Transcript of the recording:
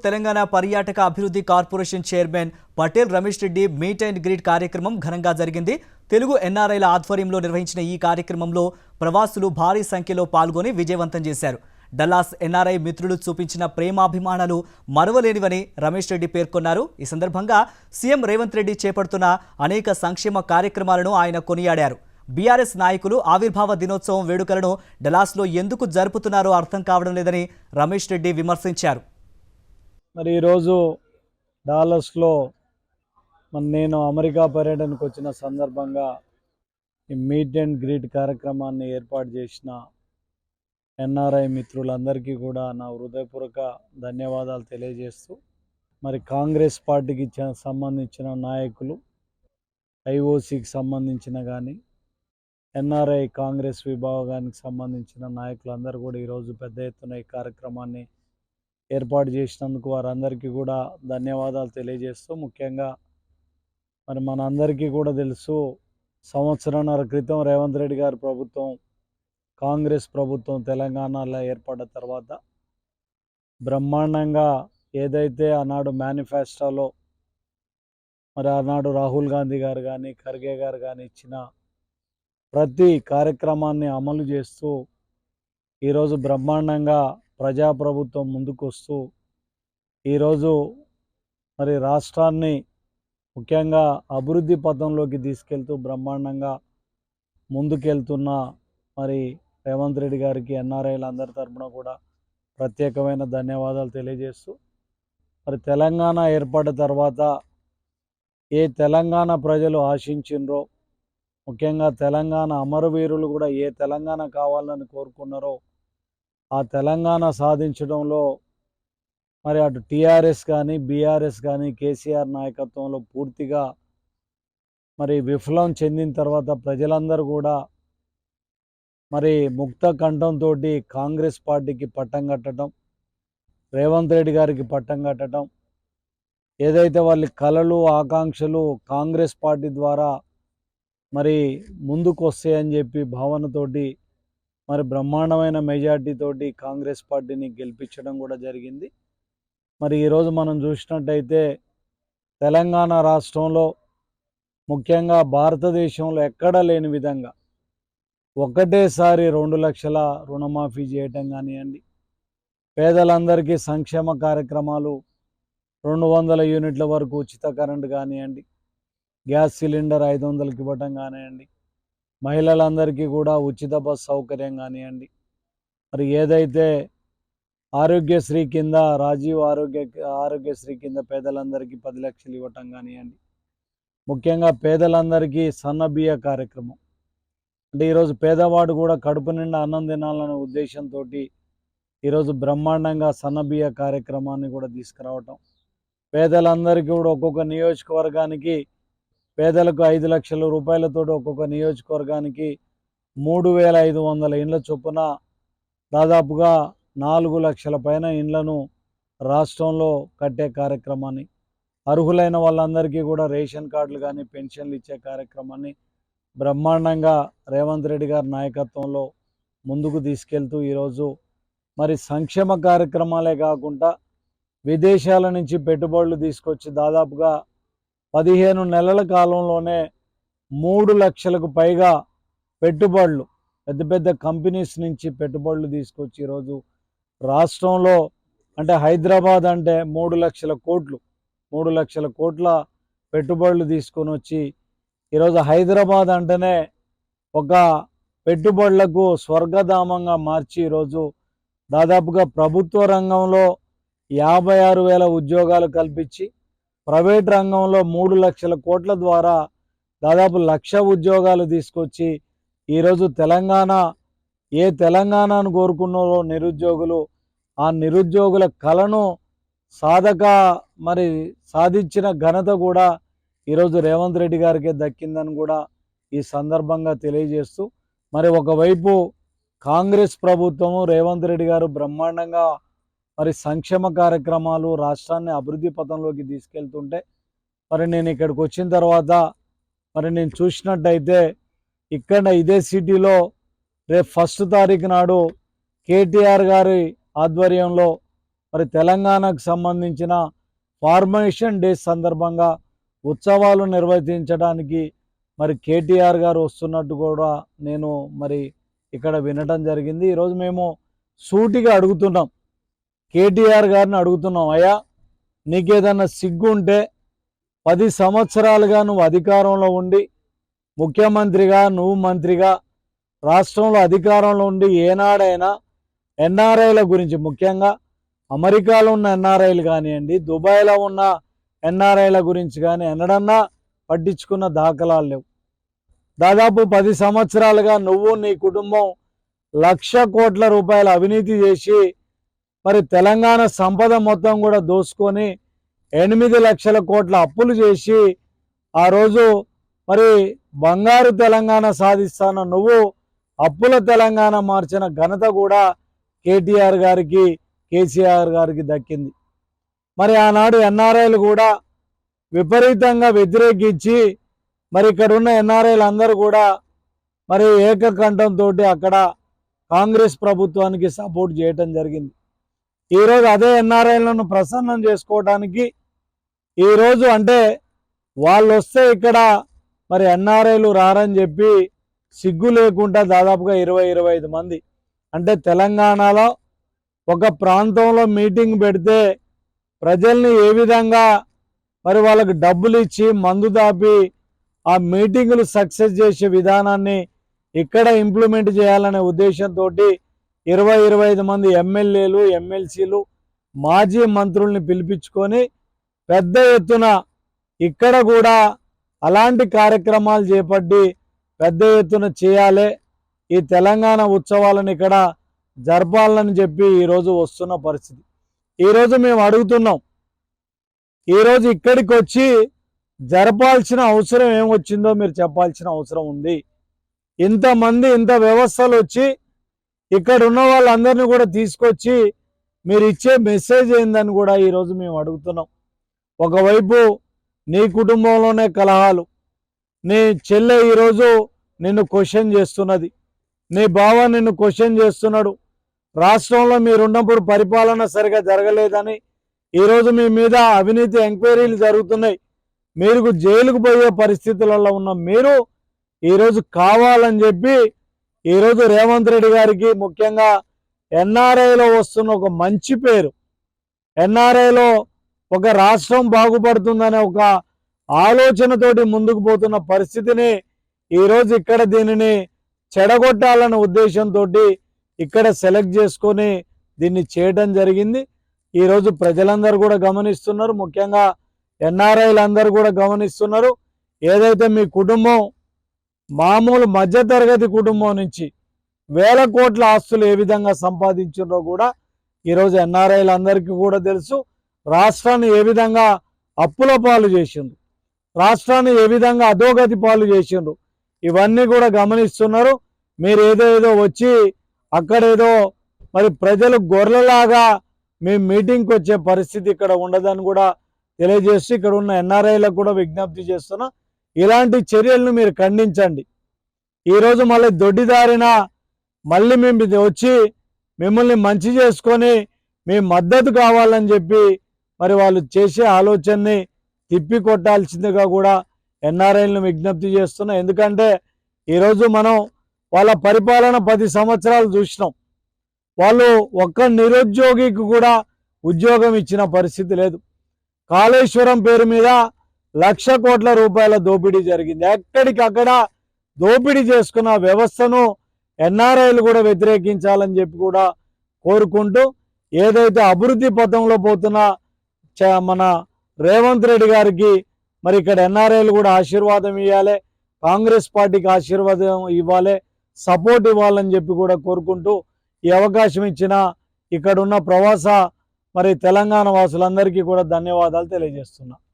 తెలంగాణ పర్యాటక అభివృద్ధి corporation chairman Patel Ramesh Reddy meet and greet కార్యక్రమం ఘనంగా జరిగింది. తెలుగు ఎన్ఆర్ఐల ఆధ్వర్యంలో నిర్వహించిన ఈ కార్యక్రమంలో ప్రవాసులు భారీ సంఖ్యలో పాల్గొని విజయవంతం చేశారు. డల్లాస్ ఎన్ఆర్ఐ మిత్రులు చూపించిన ప్రేమాభిమానాలు మరువలేనివని రమేష్ రెడ్డి పేర్కొన్నారు. ఈ సందర్భంగా సీఎం రేవంత్ రెడ్డి చేపడుతున్న అనేక సంక్షేమ కార్యక్రమాలను ఆయన కొనియాడారు. బీఆర్ఎస్ నాయకులు ఆవిర్భావ దినోత్సవం వేడుకలను డల్లాస్లో ఎందుకు జరుపుతున్నారో అర్థం కావడం లేదని రమేష్ రెడ్డి విమర్శించారు. మరి ఈరోజు డాలస్లో నేను అమెరికా పర్యటనకు వచ్చిన సందర్భంగా ఈ మీట్ అండ్ గ్రీట్ కార్యక్రమాన్ని ఏర్పాటు చేసిన ఎన్ఆర్ఐ మిత్రులందరికీ కూడా నా హృదయపూర్వక ధన్యవాదాలు తెలియజేస్తూ, మరి కాంగ్రెస్ పార్టీకి సంబంధించిన నాయకులు, ఐఓసికి సంబంధించిన కానీ ఎన్ఆర్ఐ కాంగ్రెస్ విభాగానికి సంబంధించిన నాయకులందరూ కూడా ఈరోజు పెద్ద ఎత్తున ఈ కార్యక్రమాన్ని ఏర్పాటు చేసినందుకు వారందరికీ కూడా ధన్యవాదాలు తెలియజేస్తూ, ముఖ్యంగా మరి మనందరికీ కూడా తెలుసు, సంవత్సరాన్నర క్రితం రేవంత్ రెడ్డి గారి ప్రభుత్వం, కాంగ్రెస్ ప్రభుత్వం తెలంగాణలో ఏర్పడ్డ తర్వాత బ్రహ్మాండంగా ఏదైతే ఆనాడు మేనిఫెస్టోలో మరి ఆనాడు రాహుల్ గాంధీ గారు కానీ ఖర్గే గారు కానీ ఇచ్చిన ప్రతి కార్యక్రమాన్ని అమలు చేస్తూ ఈరోజు బ్రహ్మాండంగా ప్రజాప్రభుత్వం ముందుకు వస్తూ ఈరోజు మరి రాష్ట్రాన్ని ముఖ్యంగా అభివృద్ధి పథంలోకి తీసుకెళ్తూ బ్రహ్మాండంగా ముందుకెళ్తున్న మరి రేవంత్ రెడ్డి గారికి ఎన్ఆర్ఐల అందరి తరఫున కూడా ప్రత్యేకమైన ధన్యవాదాలు తెలియజేస్తూ, మరి తెలంగాణ ఏర్పడిన తర్వాత ఏ తెలంగాణ ప్రజలు ఆశించినరో, ముఖ్యంగా తెలంగాణ అమరవీరులు కూడా ఏ తెలంగాణ కావాలని కోరుకున్నారో ఆ తెలంగాణ సాధించడంలో మరి అటు టీఆర్ఎస్ కానీ బీఆర్ఎస్ కానీ కేసీఆర్ నాయకత్వంలో పూర్తిగా మరి విఫలం చెందిన తర్వాత ప్రజలందరూ కూడా మరి ముక్త కంఠంతో కాంగ్రెస్ పార్టీకి పట్టం కట్టడం, రేవంత్ రెడ్డి గారికి పట్టం కట్టడం, ఏదైతే వాళ్ళ కలలు ఆకాంక్షలు కాంగ్రెస్ పార్టీ ద్వారా మరి ముందుకు వస్తాయని చెప్పి భావనతోటి మరి బ్రహ్మాండమైన మెజార్టీతోటి కాంగ్రెస్ పార్టీని గెలిపించడం కూడా జరిగింది. మరి ఈరోజు మనం చూసినట్టయితే తెలంగాణ రాష్ట్రంలో ముఖ్యంగా భారతదేశంలో ఎక్కడా లేని విధంగా ఒకటేసారి 2 లక్షల రుణమాఫీ చేయటం కానివ్వండి, పేదలందరికీ సంక్షేమ కార్యక్రమాలు 200 యూనిట్ల వరకు ఉచిత కరెంటు కానివ్వండి, గ్యాస్ సిలిండర్ 500కి ఇవ్వటం కానివ్వండి, మహిళలందరికీ కూడా ఉచిత బస్ సౌకర్యం కానివ్వండి, మరి ఏదైతే ఆరోగ్యశ్రీ కింద రాజీవ్ ఆరోగ్యశ్రీ కింద పేదలందరికీ 10 లక్షలు ఇవ్వటం కానివ్వండి, ముఖ్యంగా పేదలందరికీ సన్నబియ్య కార్యక్రమం, అంటే ఈరోజు పేదవాడు కూడా కడుపు నిండా అన్నం తినాలనే ఉద్దేశంతో ఈరోజు బ్రహ్మాండంగా సన్నబియ్య కార్యక్రమాన్ని కూడా తీసుకురావటం, పేదలందరికీ కూడా ఒక్కొక్క నియోజకవర్గానికి పేదలకు 5 లక్షల రూపాయలతో ఒక్కొక్క నియోజకవర్గానికి 3,500 ఇండ్ల చొప్పున దాదాపుగా 4 లక్షల పైన ఇండ్లను రాష్ట్రంలో కట్టే కార్యక్రమాన్ని, అర్హులైన వాళ్ళందరికీ కూడా రేషన్ కార్డులు కానీ పెన్షన్లు ఇచ్చే కార్యక్రమాన్ని బ్రహ్మాండంగా రేవంత్ రెడ్డి గారి నాయకత్వంలో ముందుకు తీసుకెళ్తూ ఈరోజు మరి సంక్షేమ కార్యక్రమాలే కాకుండా విదేశాల నుంచి పెట్టుబడులు తీసుకొచ్చి దాదాపుగా 15 నెలల కాలంలోనే 3 లక్షలకు పైగా పెట్టుబడులు పెద్ద పెద్ద కంపెనీస్ నుంచి పెట్టుబడులు తీసుకొచ్చి ఈరోజు రాష్ట్రంలో, అంటే హైదరాబాద్ అంటే 3 లక్షల కోట్ల పెట్టుబడులు తీసుకొని వచ్చి ఈరోజు హైదరాబాద్ అంటేనే ఒక పెట్టుబడులకు స్వర్గధామంగా మార్చి ఈరోజు దాదాపుగా ప్రభుత్వ రంగంలో 56,000 ఉద్యోగాలు కల్పించి, ప్రైవేట్ రంగంలో 3 లక్షల కోట్ల ద్వారా దాదాపు 1,00,000 ఉద్యోగాలు తీసుకొచ్చి ఈరోజు తెలంగాణ ఏ తెలంగాణను కోరుకున్నారో నిరుద్యోగులు, ఆ నిరుద్యోగుల కలను సాధించిన ఘనత కూడా ఈరోజు రేవంత్ రెడ్డి గారికే దక్కిందని కూడా ఈ సందర్భంగా తెలియజేస్తూ, మరి ఒకవైపు కాంగ్రెస్ ప్రభుత్వము రేవంత్ రెడ్డి గారు బ్రహ్మాండంగా మరి సంక్షేమ కార్యక్రమాలు రాష్ట్రాన్ని అభివృద్ధి పథంలోకి తీసుకెళ్తుంటే, మరి నేను ఇక్కడికి వచ్చిన తర్వాత మరి నేను చూసినట్టయితే ఇక్కడ ఇదే సిటీలో రేపు 1 తారీఖు నాడు కేటీఆర్ గారి ఆధ్వర్యంలో మరి తెలంగాణకు సంబంధించిన ఫార్మేషన్ డే సందర్భంగా ఉత్సవాలు నిర్వహించడానికి మరి కేటీఆర్ గారు వస్తున్నట్టు కూడా నేను మరి ఇక్కడ వినడం జరిగింది. ఈరోజు మేము సూటిగా అడుగుతున్నాం, కేటీఆర్ గారిని అడుగుతున్నాం, అయ్యా నీకేదన్నా సిగ్గు ఉంటే 10 సంవత్సరాలుగా నువ్వు అధికారంలో ఉండి ముఖ్యమంత్రిగా నువ్వు మంత్రిగా రాష్ట్రంలో అధికారంలో ఉండి ఏనాడైనా ఎన్ఆర్ఐల గురించి, ముఖ్యంగా అమెరికాలో ఉన్న ఎన్ఆర్ఐలు కానివ్వండి, దుబాయ్లో ఉన్న ఎన్ఆర్ఐల గురించి కానీ ఎన్నడన్నా పట్టించుకున్న దాఖలాలు లేవు. దాదాపు 10 సంవత్సరాలుగా నువ్వు నీ కుటుంబం 1,00,000 కోట్ల రూపాయల అవినీతి చేసి మరి తెలంగాణ సంపద మొత్తం కూడా దోసుకొని 8 లక్షల కోట్ల అప్పులు చేసి ఆ రోజు మరి బంగారు తెలంగాణ సాధిస్తాన నువ్వు అప్పుల తెలంగాణ మార్చిన ఘనత కూడా కేటీఆర్ గారికి, కేసీఆర్ గారికి దక్కింది. మరి ఆనాడు ఎన్ఆర్ఐలు కూడా విపరీతంగా వ్యతిరేకించి మరి ఇక్కడ ఉన్న ఎన్ఆర్ఐలు అందరూ కూడా మరి ఏకకంఠంతో అక్కడ కాంగ్రెస్ ప్రభుత్వానికి సపోర్ట్ చేయటం జరిగింది. ఈరోజు అదే ఎన్ఆర్ఐలను ప్రసన్నం చేసుకోవడానికి ఈరోజు అంటే వాళ్ళు వస్తే ఇక్కడ మరి ఎన్ఆర్ఐలు రారని చెప్పి సిగ్గు లేకుండా దాదాపుగా 20-25 మంది అంటే తెలంగాణలో ఒక ప్రాంతంలో మీటింగ్ పెడితే ప్రజల్ని ఏ విధంగా మరి వాళ్ళకి డబ్బులు ఇచ్చి మందు దాపి ఆ మీటింగులు సక్సెస్ చేసే విధానాన్ని ఇక్కడ ఇంప్లిమెంట్ చేయాలనే ఉద్దేశంతో 20-25 మంది ఎమ్మెల్యేలు, ఎమ్మెల్సీలు, మాజీ మంత్రుల్ని పిలిపించుకొని పెద్ద ఎత్తున ఇక్కడ కూడా అలాంటి కార్యక్రమాలు చేపట్టి పెద్ద ఎత్తున చేయాలి, ఈ తెలంగాణ ఉత్సవాలను ఇక్కడ జరపాలని చెప్పి ఈరోజు వస్తున్న పరిస్థితి. ఈరోజు మేము అడుగుతున్నాం, ఈరోజు ఇక్కడికి వచ్చి జరపాల్సిన అవసరం ఏమొచ్చిందో మీరు చెప్పాల్సిన అవసరం ఉంది. ఇంతమంది ఇంత వ్యవస్థలు వచ్చి ఇక్కడ ఉన్న వాళ్ళందరినీ కూడా తీసుకొచ్చి మీరు ఇచ్చే మెసేజ్ ఏందని కూడా ఈరోజు మేము అడుగుతున్నాం. ఒకవైపు నీ కుటుంబంలోనే కలహాలు, నీ చెల్లె ఈరోజు నిన్ను క్వశ్చన్ చేస్తున్నది, నీ బావ నిన్ను క్వశ్చన్ చేస్తున్నాడు, రాష్ట్రంలో మీరున్నప్పుడు పరిపాలన సరిగా జరగలేదని ఈరోజు మీ మీద అవినీతి ఎంక్వైరీలు జరుగుతున్నాయి, మీరు జైలుకు పోయే పరిస్థితులలో ఉన్న మీరు ఈరోజు కావాలని చెప్పి ఈరోజు రేవంత్ రెడ్డి గారికి ముఖ్యంగా ఎన్ఆర్ఐలో వస్తున్న ఒక మంచి పేరు, ఎన్ఆర్ఐలో ఒక రాష్ట్రం బాగుపడుతుందనే ఒక ఆలోచనతోటి ముందుకు పోతున్న పరిస్థితిని ఈరోజు ఇక్కడ దీనిని చెడగొట్టాలనే ఉద్దేశంతో ఇక్కడ సెలెక్ట్ చేసుకొని దీన్ని చేయడం జరిగింది. ఈరోజు ప్రజలందరూ కూడా గమనిస్తున్నారు, ముఖ్యంగా ఎన్ఆర్ఐలు అందరూ కూడా గమనిస్తున్నారు. ఏదైతే మీ కుటుంబం మామూలు మధ్యతరగతి కుటుంబం నుంచి 1,000 కోట్ల ఆస్తులు ఏ విధంగా సంపాదించారో కూడా ఈరోజు ఎన్ఆర్ఐలు అందరికీ కూడా తెలుసు. రాష్ట్రాన్ని ఏ విధంగా అప్పుల పాలు చేసిండ్రు, రాష్ట్రాన్ని ఏ విధంగా అధోగతి పాలు చేసిండ్రు, ఇవన్నీ కూడా గమనిస్తున్నారు. మీరు ఏదో వచ్చి అక్కడేదో మరి ప్రజలు గొర్రెలాగా మీ మీటింగ్కి వచ్చే పరిస్థితి ఇక్కడ ఉండదని కూడా తెలియజేస్తూ ఇక్కడ ఉన్న ఎన్ఆర్ఐలకు కూడా విజ్ఞప్తి చేస్తున్నా, ఇలాంటి చర్యలను మీరు ఖండించండి. ఈరోజు మళ్ళీ దొడ్డిదారిన మళ్ళీ మేము వచ్చి మిమ్మల్ని మంచి చేసుకొని మీ మద్దతు కావాలని చెప్పి మరి వాళ్ళు చేసే ఆలోచనని తిప్పి కొట్టాల్సిందిగా కూడా ఎన్ఆర్ఐలను విజ్ఞప్తి చేస్తున్నా. ఎందుకంటే ఈరోజు మనం వాళ్ళ పరిపాలన 10 సంవత్సరాలు చూసినాం, వాళ్ళు ఒక్క నిరుద్యోగికి కూడా ఉద్యోగం ఇచ్చిన పరిస్థితి లేదు. కాళేశ్వరం పేరు మీద 1,00,000 కోట్ల రూపాయల దోపిడీ జరిగింది. ఎక్కడికక్కడ దోపిడీ చేసుకున్న వ్యవస్థను ఎన్ఆర్ఐలు కూడా వ్యతిరేకించాలని చెప్పి కూడా కోరుకుంటూ, ఏదైతే అభివృద్ధి పథంలో పోతున్న మన రేవంత్ రెడ్డి గారికి మరి ఇక్కడ ఎన్ఆర్ఐలు కూడా ఆశీర్వాదం ఇవ్వాలి, కాంగ్రెస్ పార్టీకి ఆశీర్వాదం ఇవ్వాలి, సపోర్ట్ ఇవ్వాలని చెప్పి కూడా కోరుకుంటూ ఈ అవకాశం ఇచ్చిన ఇక్కడున్న ప్రవాస మరి తెలంగాణ వాసులందరికీ కూడా ధన్యవాదాలు తెలియజేస్తున్నా.